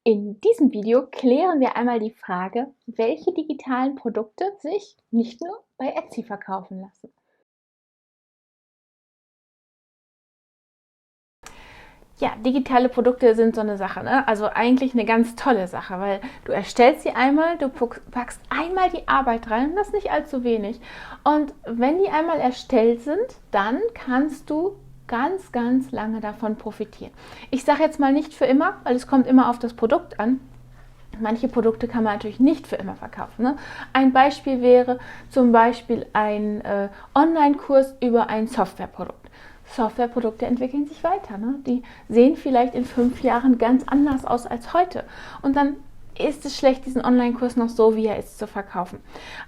In diesem Video klären wir einmal die Frage, welche digitalen Produkte sich nicht nur bei Etsy verkaufen lassen. Ja, digitale Produkte sind so eine Sache, ne? Also eigentlich eine ganz tolle Sache, weil du erstellst sie einmal, du packst einmal die Arbeit rein und das ist nicht allzu wenig. Und wenn die einmal erstellt sind, dann kannst du ganz, ganz lange davon profitieren. Ich sage jetzt mal nicht für immer, weil es kommt immer auf das Produkt an. Manche Produkte kann man natürlich nicht für immer verkaufen. Ne? Ein Beispiel wäre zum Beispiel ein Online-Kurs über ein Softwareprodukt. Softwareprodukte entwickeln sich weiter. Ne? Die sehen vielleicht in 5 Jahren ganz anders aus als heute. Und dann ist es schlecht, diesen Online-Kurs noch so, wie er ist, zu verkaufen.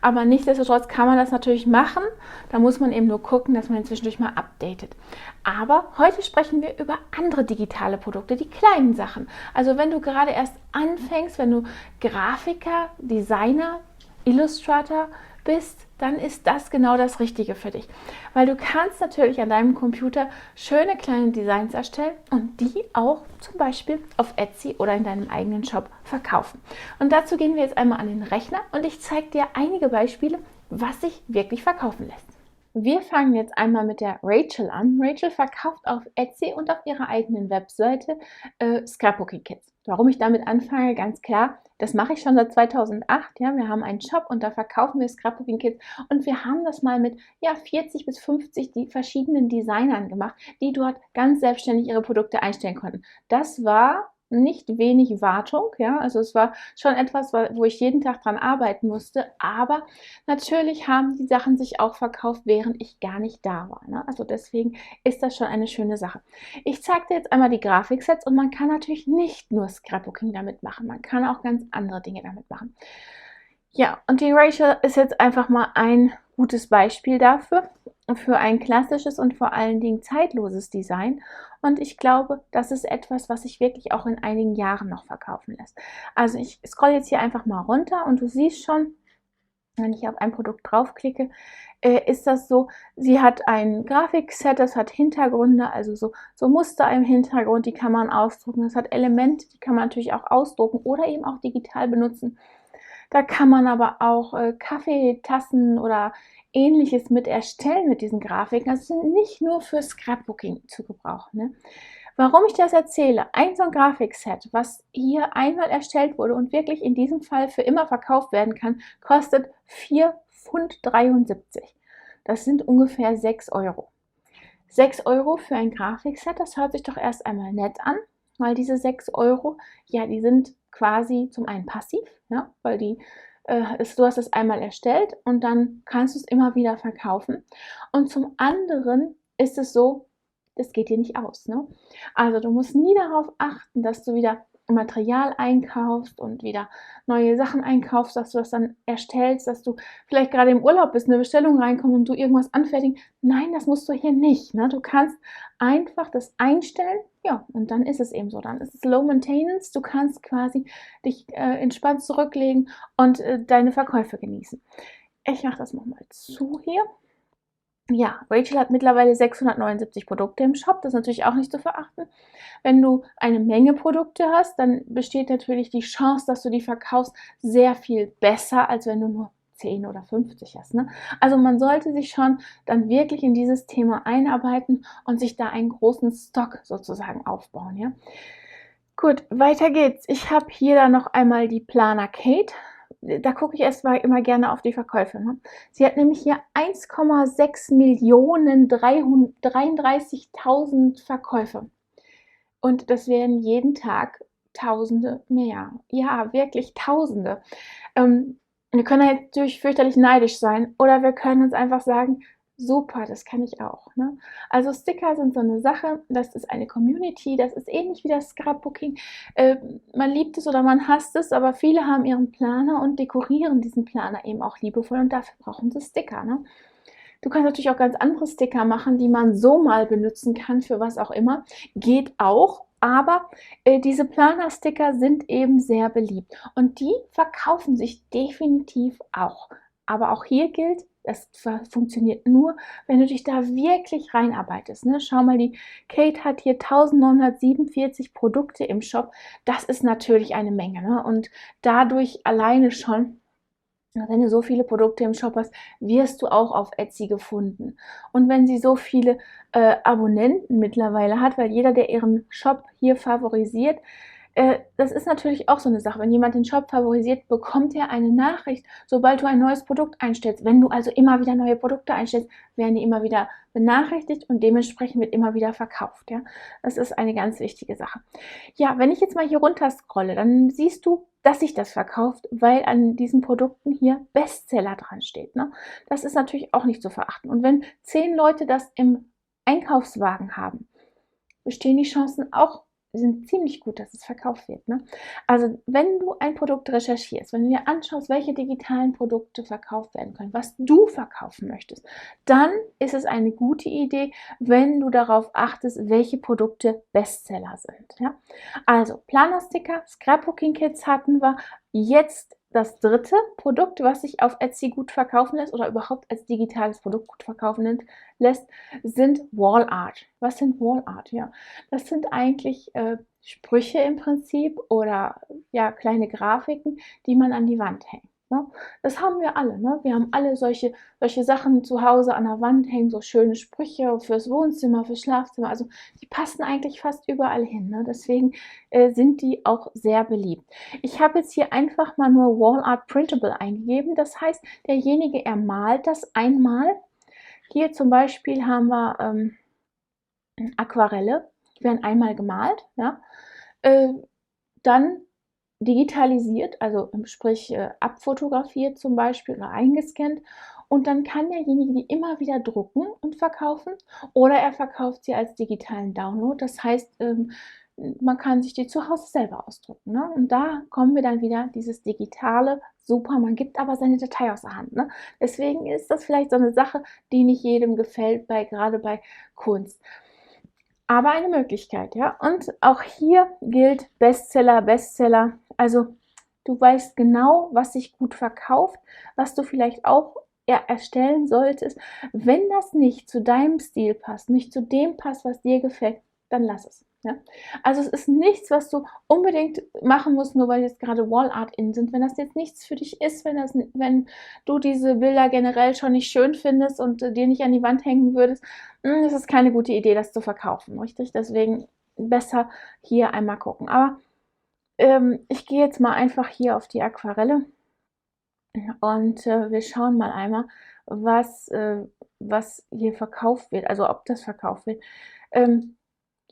Aber nichtsdestotrotz kann man das natürlich machen. Da muss man eben nur gucken, dass man ihn zwischendurch mal updatet. Aber heute sprechen wir über andere digitale Produkte, die kleinen Sachen. Also wenn du gerade erst anfängst, wenn du Grafiker, Designer, Illustrator bist, dann ist das genau das Richtige für dich. Weil du kannst natürlich an deinem Computer schöne kleine Designs erstellen und die auch zum Beispiel auf Etsy oder in deinem eigenen Shop verkaufen. Und dazu gehen wir jetzt einmal an den Rechner und ich zeige dir einige Beispiele, was sich wirklich verkaufen lässt. Wir fangen jetzt einmal mit der Rachel an. Rachel verkauft auf Etsy und auf ihrer eigenen Webseite Scrapbooking-Kits. Warum ich damit anfange, ganz klar, das mache ich schon seit 2008. Ja, wir haben einen Shop und da verkaufen wir Scrapbooking-Kits und wir haben das mal mit 40 bis 50 die verschiedenen Designern gemacht, die dort ganz selbstständig ihre Produkte einstellen konnten. Das war nicht wenig Wartung, ja, also es war schon etwas, wo ich jeden Tag dran arbeiten musste, aber natürlich haben die Sachen sich auch verkauft, während ich gar nicht da war, ne? Also deswegen ist das schon eine schöne Sache. Ich zeige dir jetzt einmal die Grafiksets und man kann natürlich nicht nur Scrapbooking damit machen, man kann auch ganz andere Dinge damit machen. Ja, und die Rachel ist jetzt einfach mal ein gutes Beispiel dafür, für ein klassisches und vor allen Dingen zeitloses Design. Und ich glaube, das ist etwas, was sich wirklich auch in einigen Jahren noch verkaufen lässt. Also ich scrolle jetzt hier einfach mal runter und du siehst schon, wenn ich auf ein Produkt draufklicke, ist das so, sie hat ein Grafikset, das hat Hintergründe, also so Muster im Hintergrund, die kann man ausdrucken. Das hat Elemente, die kann man natürlich auch ausdrucken oder eben auch digital benutzen. Da kann man aber auch Kaffeetassen oder Ähnliches mit erstellen mit diesen Grafiken. Das sind nicht nur für Scrapbooking zu gebrauchen. Ne? Warum ich das erzähle, ein so ein Grafikset, was hier einmal erstellt wurde und wirklich in diesem Fall für immer verkauft werden kann, kostet 4,73 Pfund. Das sind ungefähr 6 Euro. 6 Euro für ein Grafikset, das hört sich doch erst einmal nett an, weil diese 6 Euro, ja, die sind quasi zum einen passiv, ja, weil du hast es einmal erstellt und dann kannst du es immer wieder verkaufen. Und zum anderen ist es so, das geht dir nicht aus. Ne? Also du musst nie darauf achten, dass du wieder Material einkaufst und wieder neue Sachen einkaufst, dass du das dann erstellst, dass du vielleicht gerade im Urlaub bist, eine Bestellung reinkommt und du irgendwas anfertigen. Nein, das musst du hier nicht. Ne? Du kannst einfach das einstellen, ja, und dann ist es eben so. Dann ist es Low Maintenance. Du kannst quasi dich entspannt zurücklegen und deine Verkäufe genießen. Ich mache das nochmal zu hier. Ja, Rachel hat mittlerweile 679 Produkte im Shop, das ist natürlich auch nicht zu verachten. Wenn du eine Menge Produkte hast, dann besteht natürlich die Chance, dass du die verkaufst, sehr viel besser, als wenn du nur 10 oder 50 hast. Ne? Also man sollte sich schon dann wirklich in dieses Thema einarbeiten und sich da einen großen Stock sozusagen aufbauen. Ja? Gut, weiter geht's. Ich habe hier dann noch einmal die Planer Kate. Da gucke ich erstmal immer gerne auf die Verkäufe. Ne? Sie hat nämlich hier 1,6.033.000 Verkäufe. Und das wären jeden Tag Tausende mehr. Ja, wirklich Tausende. Wir können natürlich fürchterlich neidisch sein oder wir können uns einfach sagen, super, das kann ich auch. Ne? Also Sticker sind so eine Sache, das ist eine Community, das ist ähnlich wie das Scrapbooking. Man liebt es oder man hasst es, aber viele haben ihren Planer und dekorieren diesen Planer eben auch liebevoll und dafür brauchen sie Sticker. Ne? Du kannst natürlich auch ganz andere Sticker machen, die man so mal benutzen kann für was auch immer. Geht auch, aber diese Planer-Sticker sind eben sehr beliebt und die verkaufen sich definitiv auch. Aber auch hier gilt, Das funktioniert nur, wenn du dich da wirklich reinarbeitest. Ne? Schau mal, die Kate hat hier 1947 Produkte im Shop. Das ist natürlich eine Menge. Ne? Und dadurch alleine schon, wenn du so viele Produkte im Shop hast, wirst du auch auf Etsy gefunden. Und wenn sie so viele Abonnenten mittlerweile hat, weil jeder, der ihren Shop hier favorisiert, das ist natürlich auch so eine Sache. Wenn jemand den Shop favorisiert, bekommt er eine Nachricht, sobald du ein neues Produkt einstellst. Wenn du also immer wieder neue Produkte einstellst, werden die immer wieder benachrichtigt und dementsprechend wird immer wieder verkauft. Ja? Das ist eine ganz wichtige Sache. Ja, wenn ich jetzt mal hier runter scrolle, dann siehst du, dass sich das verkauft, weil an diesen Produkten hier Bestseller dran steht. Ne? Das ist natürlich auch nicht zu verachten. Und wenn 10 Leute das im Einkaufswagen haben, bestehen die Chancen auch, sind ziemlich gut, dass es verkauft wird. Ne? Also wenn du ein Produkt recherchierst, wenn du dir anschaust, welche digitalen Produkte verkauft werden können, was du verkaufen möchtest, dann ist es eine gute Idee, wenn du darauf achtest, welche Produkte Bestseller sind. Ja? Also Planersticker, Scrapbooking-Kits hatten wir, jetzt das dritte Produkt, was sich auf Etsy gut verkaufen lässt oder überhaupt als digitales Produkt gut verkaufen lässt, sind Wall Art. Was sind Wall Art? Ja, das sind eigentlich Sprüche im Prinzip oder ja, kleine Grafiken, die man an die Wand hängt. Ne? Das haben wir alle. Ne? Wir haben alle solche Sachen zu Hause an der Wand hängen, so schöne Sprüche fürs Wohnzimmer, fürs Schlafzimmer. Also die passen eigentlich fast überall hin. Ne? Deswegen sind die auch sehr beliebt. Ich habe jetzt hier einfach mal nur Wall Art Printable eingegeben. Das heißt, derjenige, er malt das einmal. Hier zum Beispiel haben wir Aquarelle, die werden einmal gemalt, ja? Dann digitalisiert, also sprich abfotografiert zum Beispiel oder eingescannt, und dann kann derjenige die immer wieder drucken und verkaufen oder er verkauft sie als digitalen Download. Das heißt, man kann sich die zu Hause selber ausdrucken. Ne? Und da kommen wir dann wieder dieses digitale, super, man gibt aber seine Datei aus der Hand. Ne? Deswegen ist das vielleicht so eine Sache, die nicht jedem gefällt, gerade bei Kunst. Aber eine Möglichkeit, ja. Und auch hier gilt Bestseller, Bestseller. Also du weißt genau, was sich gut verkauft, was du vielleicht auch erstellen solltest. Wenn das nicht zu deinem Stil passt, nicht zu dem passt, was dir gefällt, dann lass es. Ja? Also es ist nichts, was du unbedingt machen musst, nur weil jetzt gerade Wallart in sind. Wenn das jetzt nichts für dich ist, wenn du diese Bilder generell schon nicht schön findest und dir nicht an die Wand hängen würdest, ist es keine gute Idee, das zu verkaufen, richtig? Deswegen besser hier einmal gucken. Aber ich gehe jetzt mal einfach hier auf die Aquarelle und wir schauen mal einmal, was hier verkauft wird, also ob das verkauft wird.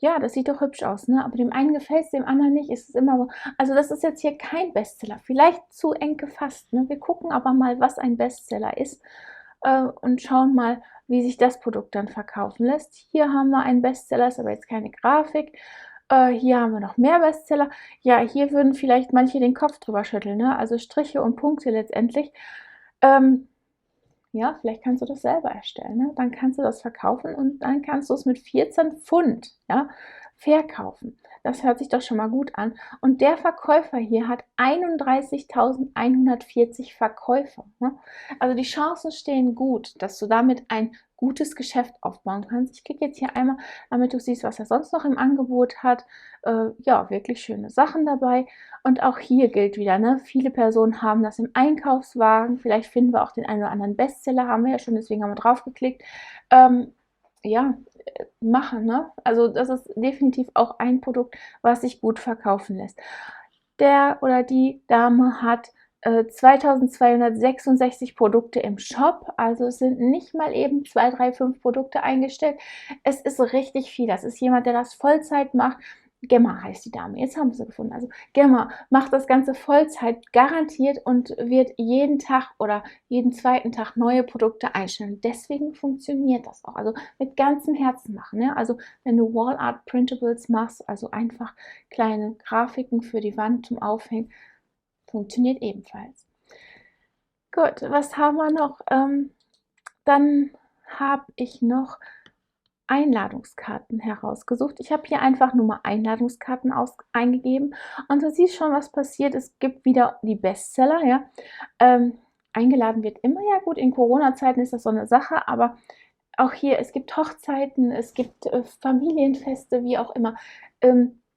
Ja, das sieht doch hübsch aus, ne? Aber dem einen gefällt es, dem anderen nicht. Ist es immer so. Also das ist jetzt hier kein Bestseller. Vielleicht zu eng gefasst. Ne? Wir gucken aber mal, was ein Bestseller ist und schauen mal, wie sich das Produkt dann verkaufen lässt. Hier haben wir einen Bestseller, ist aber jetzt keine Grafik. Hier haben wir noch mehr Bestseller. Ja, hier würden vielleicht manche den Kopf drüber schütteln. Ne? Also Striche und Punkte letztendlich. Ja, vielleicht kannst du das selber erstellen. Ne? Dann kannst du das verkaufen und dann kannst du es mit 14 Pfund, ja, verkaufen. Das hört sich doch schon mal gut an. Und der Verkäufer hier hat 31.140 Verkäufe. Ne? Also die Chancen stehen gut, dass du damit ein gutes Geschäft aufbauen kannst. Ich klicke jetzt hier einmal, damit du siehst, was er sonst noch im Angebot hat. Ja, wirklich schöne Sachen dabei. Und auch hier gilt wieder, ne? Viele Personen haben das im Einkaufswagen. Vielleicht finden wir auch den einen oder anderen Bestseller, haben wir ja schon, deswegen haben wir drauf geklickt. Ja, machen, ne? Also das ist definitiv auch ein Produkt, was sich gut verkaufen lässt. Der oder die Dame hat 2266 Produkte im Shop, also es sind nicht mal eben 2, 3, 5 Produkte eingestellt. Es ist richtig viel. Das ist jemand, der das Vollzeit macht. Gemma heißt die Dame. Jetzt haben wir sie gefunden. Also Gemma macht das Ganze Vollzeit garantiert und wird jeden Tag oder jeden zweiten Tag neue Produkte einstellen. Deswegen funktioniert das auch. Also mit ganzem Herzen machen. Ja? Also wenn du Wall Art Printables machst, also einfach kleine Grafiken für die Wand zum Aufhängen, funktioniert ebenfalls. Gut, was haben wir noch? Dann habe ich noch Einladungskarten herausgesucht. Ich habe hier einfach nur mal Einladungskarten eingegeben und du siehst schon, was passiert. Es gibt wieder die Bestseller, ja. eingeladen wird immer, ja gut, in Corona-Zeiten ist das so eine Sache, aber auch hier, es gibt Hochzeiten, es gibt Familienfeste, wie auch immer.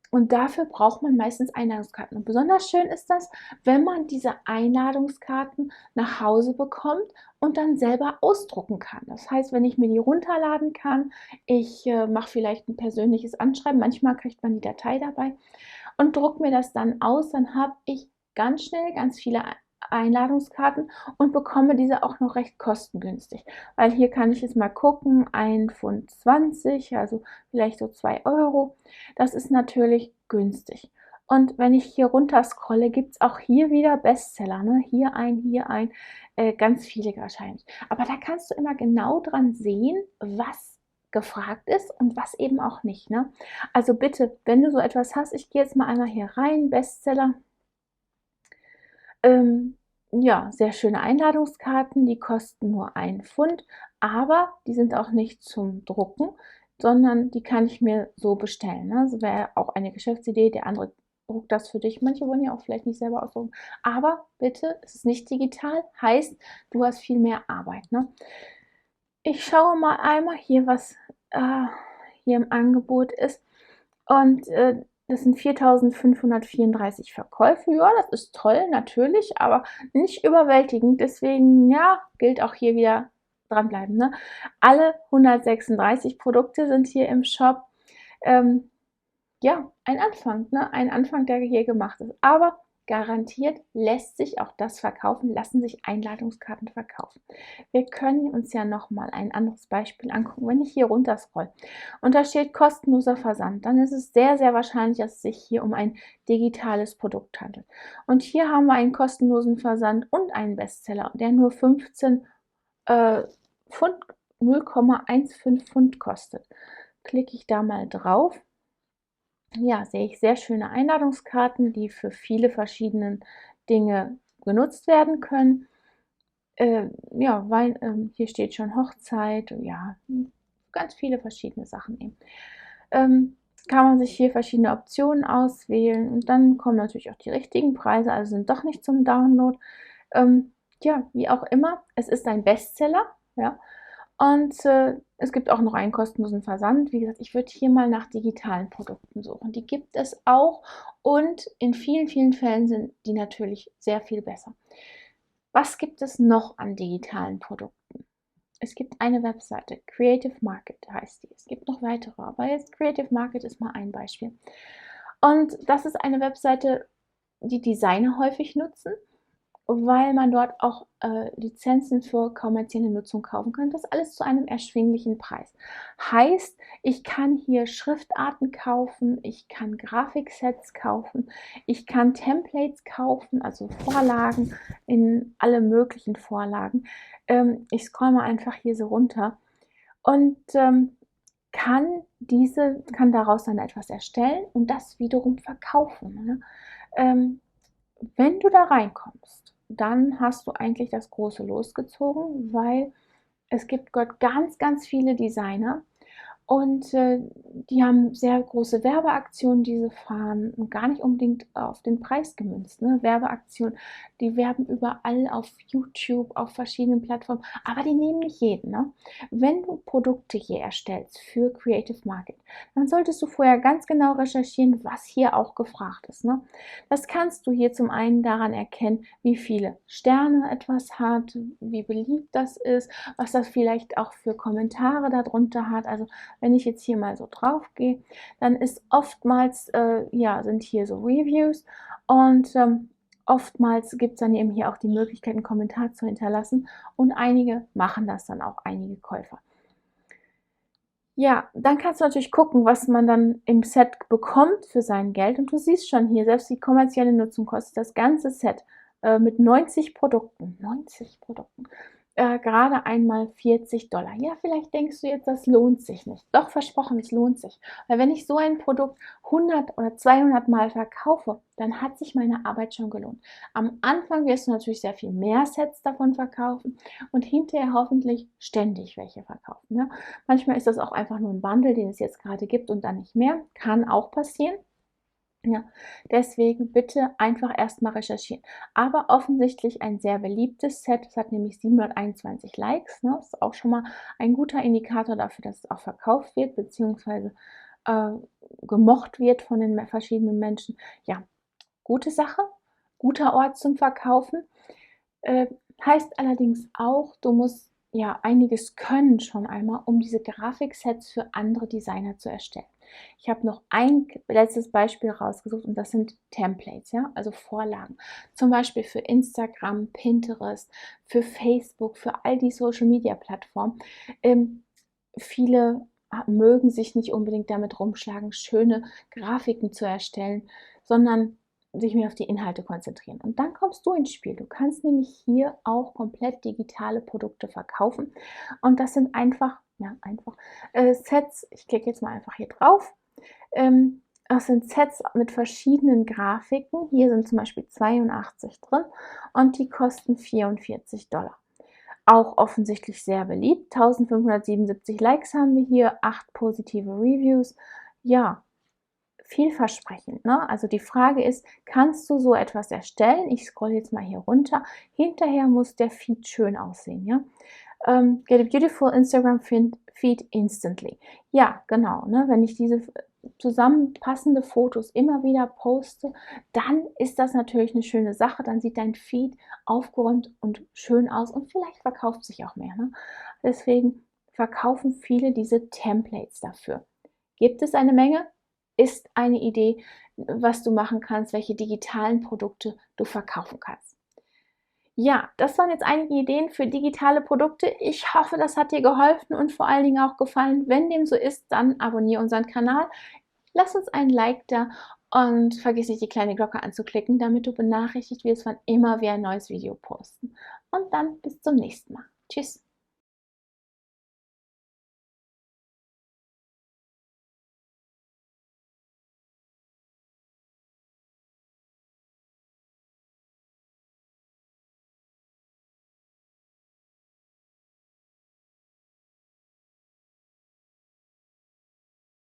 Und dafür braucht man meistens Einladungskarten. Und besonders schön ist das, wenn man diese Einladungskarten nach Hause bekommt und dann selber ausdrucken kann. Das heißt, wenn ich mir die runterladen kann, ich mache vielleicht ein persönliches Anschreiben, manchmal kriegt man die Datei dabei und drucke mir das dann aus, dann habe ich ganz schnell ganz viele Einladungskarten und bekomme diese auch noch recht kostengünstig. Weil hier kann ich jetzt mal gucken, 1,20 Pfund, also vielleicht so 2 Euro. Das ist natürlich günstig. Und wenn ich hier runter scrolle, gibt es auch hier wieder Bestseller. Ne? Hier ein, ganz viele wahrscheinlich. Aber da kannst du immer genau dran sehen, was gefragt ist und was eben auch nicht. Ne? Also bitte, wenn du so etwas hast, ich gehe jetzt mal einmal hier rein, Bestseller. Ja, sehr schöne Einladungskarten, die kosten nur 1 Pfund, aber die sind auch nicht zum Drucken, sondern die kann ich mir so bestellen. Ne? Das wäre auch eine Geschäftsidee, der andere druckt das für dich. Manche wollen ja auch vielleicht nicht selber ausdrucken, aber bitte, es ist nicht digital, heißt, du hast viel mehr Arbeit. Ne? Ich schaue mal einmal hier, was hier im Angebot ist. Und das sind 4.534 Verkäufe. Ja, das ist toll, natürlich, aber nicht überwältigend. Deswegen, ja, gilt auch hier wieder dranbleiben. Ne? Alle 136 Produkte sind hier im Shop. Ja, ein Anfang, ne? Ein Anfang, der hier gemacht ist. Aber garantiert lässt sich auch das verkaufen, lassen sich Einladungskarten verkaufen. Wir können uns ja noch mal ein anderes Beispiel angucken. Wenn ich hier runter scroll und da steht kostenloser Versand, dann ist es sehr, sehr wahrscheinlich, dass es sich hier um ein digitales Produkt handelt. Und hier haben wir einen kostenlosen Versand und einen Bestseller, der nur 15 Pfund, 0,15 Pfund kostet. Klicke ich da mal drauf. Ja, sehe ich sehr schöne Einladungskarten, die für viele verschiedene Dinge genutzt werden können. Ja, weil hier steht schon Hochzeit, ja, ganz viele verschiedene Sachen eben. Kann man sich hier verschiedene Optionen auswählen und dann kommen natürlich auch die richtigen Preise, also sind doch nicht zum Download. Ja, wie auch immer, es ist ein Bestseller, ja. Und es gibt auch noch einen kostenlosen Versand. Wie gesagt, ich würde hier mal nach digitalen Produkten suchen. Die gibt es auch und in vielen, vielen Fällen sind die natürlich sehr viel besser. Was gibt es noch an digitalen Produkten? Es gibt eine Webseite, Creative Market heißt die. Es gibt noch weitere, aber jetzt Creative Market ist mal ein Beispiel. Und das ist eine Webseite, die Designer häufig nutzen, weil man dort auch Lizenzen für kommerzielle Nutzung kaufen kann. Das alles zu einem erschwinglichen Preis. Heißt, ich kann hier Schriftarten kaufen, ich kann Grafiksets kaufen, ich kann Templates kaufen, also Vorlagen in alle möglichen Vorlagen. Ich scroll mal einfach hier so runter und kann daraus dann etwas erstellen und das wiederum verkaufen. Ne? Wenn du da reinkommst, dann hast du eigentlich das große losgezogen, weil es gibt dort ganz, ganz viele Designer und die haben sehr große Werbeaktionen, die sie fahren und gar nicht unbedingt auf den Preis gemünzt. Ne? Werbeaktionen, die werben überall auf YouTube, auf verschiedenen Plattformen, aber die nehmen nicht jeden. Ne? Wenn du Produkte hier erstellst für Creative Market, dann solltest du vorher ganz genau recherchieren, was hier auch gefragt ist. Ne? Das kannst du hier zum einen daran erkennen, wie viele Sterne etwas hat, wie beliebt das ist, was das vielleicht auch für Kommentare darunter hat. Also wenn ich jetzt hier mal so drauf gehe, dann ist oftmals, ja, sind hier so Reviews und oftmals gibt es dann eben hier auch die Möglichkeit, einen Kommentar zu hinterlassen und einige machen das dann auch, einige Käufer. Ja, dann kannst du natürlich gucken, was man dann im Set bekommt für sein Geld und du siehst schon hier, selbst die kommerzielle Nutzung kostet das ganze Set mit 90 Produkten, 90 Produkten, gerade einmal $40. Ja, vielleicht denkst du jetzt, das lohnt sich nicht. Doch, versprochen, es lohnt sich. Weil wenn ich so ein Produkt 100 oder 200 Mal verkaufe, dann hat sich meine Arbeit schon gelohnt. Am Anfang wirst du natürlich sehr viel mehr Sets davon verkaufen und hinterher hoffentlich ständig welche verkaufen. Ne? Manchmal ist das auch einfach nur ein Bundle, den es jetzt gerade gibt und dann nicht mehr. Kann auch passieren. Ja, deswegen bitte einfach erstmal recherchieren. Aber offensichtlich ein sehr beliebtes Set. Es hat nämlich 721 Likes. Ne? Das ist auch schon mal ein guter Indikator dafür, dass es auch verkauft wird, beziehungsweise äh, gemocht wird von den verschiedenen Menschen. Ja, gute Sache, guter Ort zum Verkaufen. Heißt allerdings auch, du musst ja einiges können schon einmal, um diese Grafiksets für andere Designer zu erstellen. Ich habe noch ein letztes Beispiel rausgesucht und das sind Templates, ja, also Vorlagen. Zum Beispiel für Instagram, Pinterest, für Facebook, für all die Social Media Plattformen. Viele mögen sich nicht unbedingt damit rumschlagen, schöne Grafiken zu erstellen, sondern sich mehr auf die Inhalte konzentrieren. Und dann kommst du ins Spiel. Du kannst nämlich hier auch komplett digitale Produkte verkaufen. Und das sind einfach, Sets. Ich klicke jetzt mal einfach hier drauf. Das sind Sets mit verschiedenen Grafiken. Hier sind zum Beispiel 82 drin und die kosten $44. Auch offensichtlich sehr beliebt. 1577 Likes haben wir hier, 8 positive Reviews. Ja, vielversprechend. Ne? Also die Frage ist, kannst du so etwas erstellen? Ich scroll jetzt mal hier runter. Hinterher muss der Feed schön aussehen. Ja? Get a beautiful Instagram feed instantly. Ja, genau. Ne? Wenn ich diese zusammenpassende Fotos immer wieder poste, dann ist das natürlich eine schöne Sache. Dann sieht dein Feed aufgeräumt und schön aus und vielleicht verkauft sich auch mehr. Ne? Deswegen verkaufen viele diese Templates dafür. Gibt es eine Menge? Ist eine Idee, was du machen kannst, welche digitalen Produkte du verkaufen kannst. Ja, das waren jetzt einige Ideen für digitale Produkte. Ich hoffe, das hat dir geholfen und vor allen Dingen auch gefallen. Wenn dem so ist, dann abonniere unseren Kanal. Lass uns ein Like da und vergiss nicht, die kleine Glocke anzuklicken, damit du benachrichtigt wirst, wann immer wir ein neues Video posten. Und dann bis zum nächsten Mal. Tschüss.